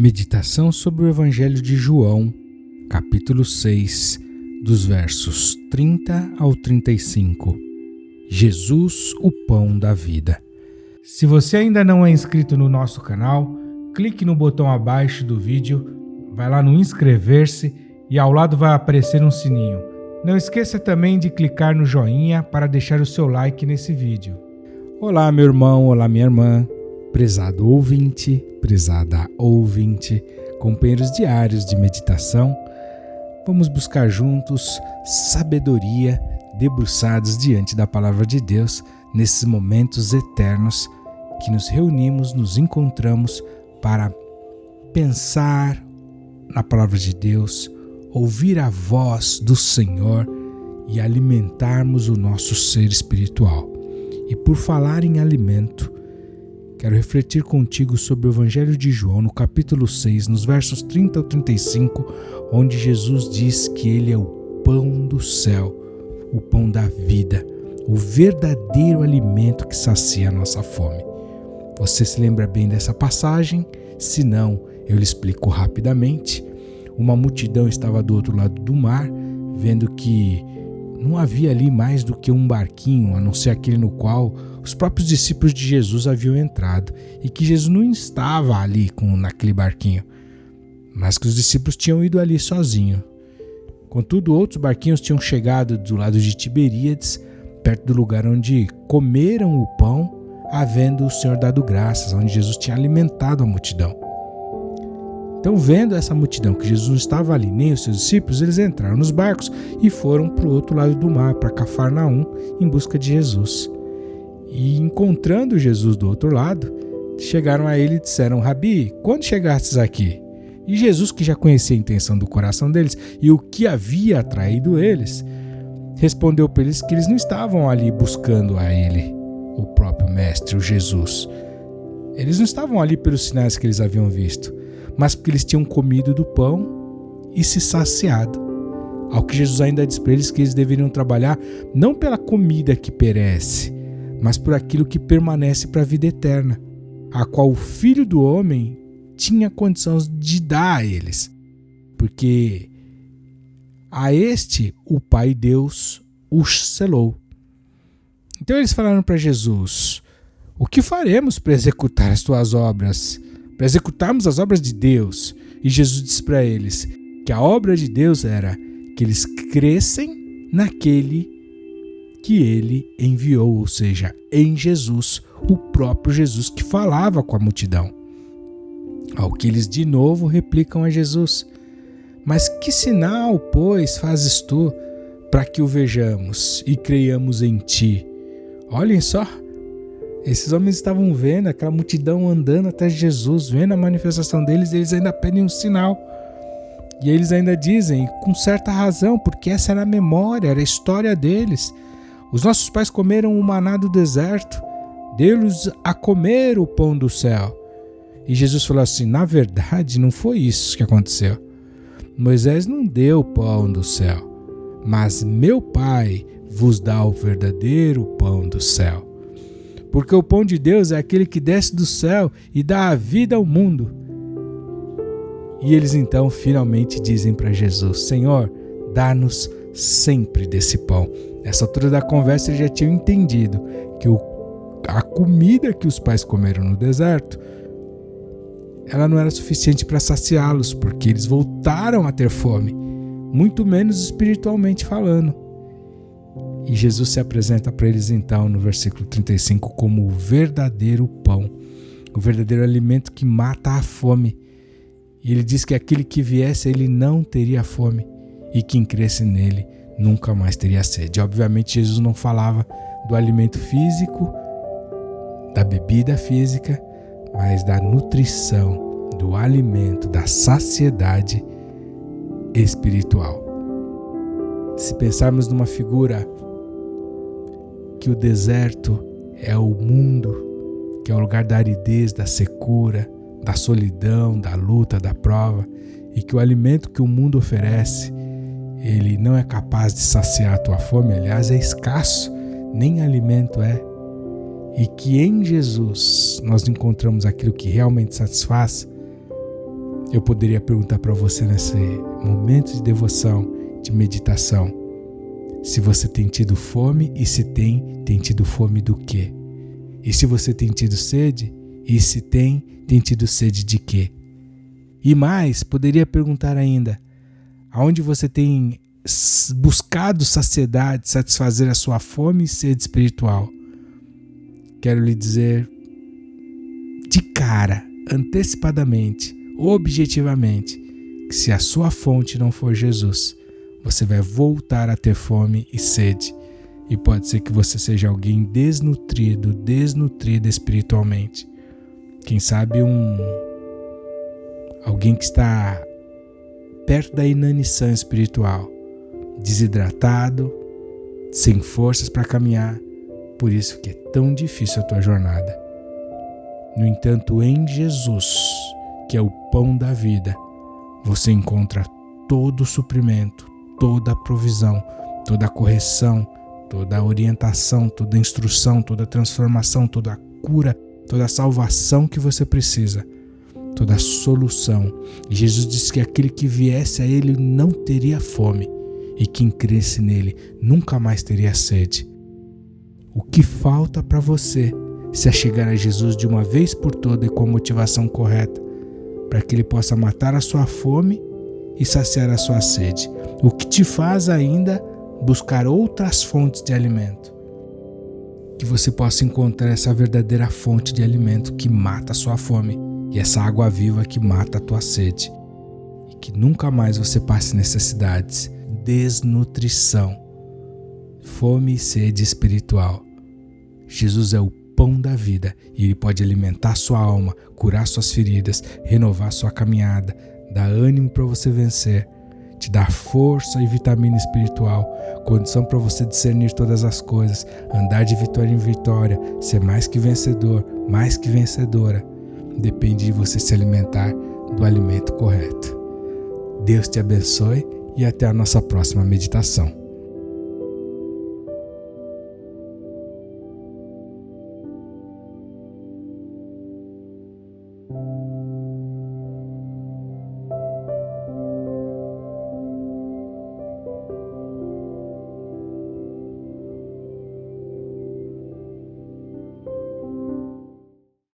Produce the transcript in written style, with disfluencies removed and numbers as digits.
Meditação sobre o Evangelho de João, capítulo 6, dos versos 30 ao 35. Jesus, o pão da vida. Se você ainda não é inscrito no nosso canal, clique no botão abaixo do vídeo, vai lá no inscrever-se e ao lado vai aparecer um sininho. Não esqueça também de clicar no joinha para deixar o seu like nesse vídeo. Olá, meu irmão, olá, minha irmã. Prezado ouvinte, prezada ouvinte, companheiros diários de meditação, vamos buscar juntos sabedoria debruçados diante da Palavra de Deus nesses momentos eternos que nos reunimos, nos encontramos para pensar na Palavra de Deus, ouvir a voz do Senhor e alimentarmos o nosso ser espiritual. E por falar em alimento, quero refletir contigo sobre o Evangelho de João, no capítulo 6, nos versos 30 ao 35, onde Jesus diz que Ele é o pão do céu, o pão da vida, o verdadeiro alimento que sacia a nossa fome. Você se lembra bem dessa passagem? Se não, eu lhe explico rapidamente. Uma multidão estava do outro lado do mar, vendo que não havia ali mais do que um barquinho, a não ser aquele no qual os próprios discípulos de Jesus haviam entrado, e que Jesus não estava ali naquele barquinho, mas que os discípulos tinham ido ali sozinhos. Contudo, outros barquinhos tinham chegado do lado de Tiberíades, perto do lugar onde comeram o pão, havendo o Senhor dado graças, onde Jesus tinha alimentado a multidão. Então, vendo essa multidão, que Jesus não estava ali, nem os seus discípulos, eles entraram nos barcos e foram para o outro lado do mar, para Cafarnaum, em busca de Jesus. E encontrando Jesus do outro lado, chegaram a ele e disseram: Rabi, quando chegastes aqui? E Jesus, que já conhecia a intenção do coração deles e o que havia atraído eles, respondeu para eles que eles não estavam ali buscando a ele, o próprio Mestre, o Jesus. Eles não estavam ali pelos sinais que eles haviam visto, mas porque eles tinham comido do pão e se saciado. Ao que Jesus ainda diz para eles que eles deveriam trabalhar não pela comida que perece, mas por aquilo que permanece para a vida eterna, a qual o Filho do Homem tinha condições de dar a eles, porque a este o Pai Deus os selou. Então eles falaram para Jesus: o que faremos para executar as tuas obras? Para executarmos as obras de Deus? E Jesus disse para eles que a obra de Deus era que eles crescem naquele que ele enviou, ou seja, em Jesus, o próprio Jesus que falava com a multidão. Ao que eles de novo replicam a Jesus: mas que sinal, pois, fazes tu para que o vejamos e creiamos em ti? Olhem só, esses homens estavam vendo aquela multidão andando até Jesus, vendo a manifestação deles, e eles ainda pedem um sinal. E eles ainda dizem, com certa razão, porque essa era a memória, era a história deles. Os nossos pais comeram o maná do deserto, deu-lhes a comer o pão do céu. E Jesus falou assim: na verdade, não foi isso que aconteceu. Moisés não deu o pão do céu, mas meu Pai vos dá o verdadeiro pão do céu. Porque o pão de Deus é aquele que desce do céu e dá a vida ao mundo. E eles então finalmente dizem para Jesus: Senhor, dá-nos sempre desse pão. Nessa altura da conversa eles já tinham entendido que a comida que os pais comeram no deserto, ela não era suficiente para saciá-los, porque eles voltaram a ter fome, muito menos espiritualmente falando. E Jesus se apresenta para eles então no versículo 35 como o verdadeiro pão, o verdadeiro alimento que mata a fome. E ele diz que aquele que viesse ele não teria fome, e quem cresce nele nunca mais teria sede. Obviamente Jesus não falava do alimento físico, da bebida física, mas da nutrição, do alimento, da saciedade espiritual. Se pensarmos numa figura que o deserto é o mundo, que é o lugar da aridez, da secura, da solidão, da luta, da prova, e que o alimento que o mundo oferece, ele não é capaz de saciar a tua fome, aliás, é escasso, nem alimento é. E que em Jesus nós encontramos aquilo que realmente satisfaz, Eu poderia perguntar para você nesse momento de devoção, de meditação, se você tem tido fome e se tem tido fome do quê? E se você tem tido sede e se tem tido sede de quê? E mais, poderia perguntar ainda, aonde você tem buscado saciedade, satisfazer a sua fome e sede espiritual? Quero lhe dizer de cara, antecipadamente, objetivamente, que se a sua fonte não for Jesus, você vai voltar a ter fome e sede. E pode ser que você seja alguém desnutrida espiritualmente. Quem sabe alguém que está perto da inanição espiritual, desidratado, sem forças para caminhar, por isso que é tão difícil a tua jornada. No entanto, em Jesus, que é o pão da vida, você encontra todo o suprimento, toda a provisão, toda a correção, toda a orientação, toda a instrução, toda a transformação, toda a cura, toda a salvação que você precisa, toda a solução. E Jesus disse que aquele que viesse a Ele não teria fome e quem cresce nele nunca mais teria sede. O que falta para você se achegar a Jesus de uma vez por todas e com a motivação correta, para que Ele possa matar a sua fome e saciar a sua sede? O que te faz ainda buscar outras fontes de alimento? Que você possa encontrar essa verdadeira fonte de alimento que mata a sua fome e essa água viva que mata a tua sede. E que nunca mais você passe necessidades, desnutrição, fome e sede espiritual. Jesus é o pão da vida e Ele pode alimentar sua alma, curar suas feridas, renovar sua caminhada, dar ânimo para você vencer, te dar força e vitamina espiritual, condição para você discernir todas as coisas, andar de vitória em vitória, ser mais que vencedor, mais que vencedora. Depende de você se alimentar do alimento correto. Deus te abençoe e até a nossa próxima meditação.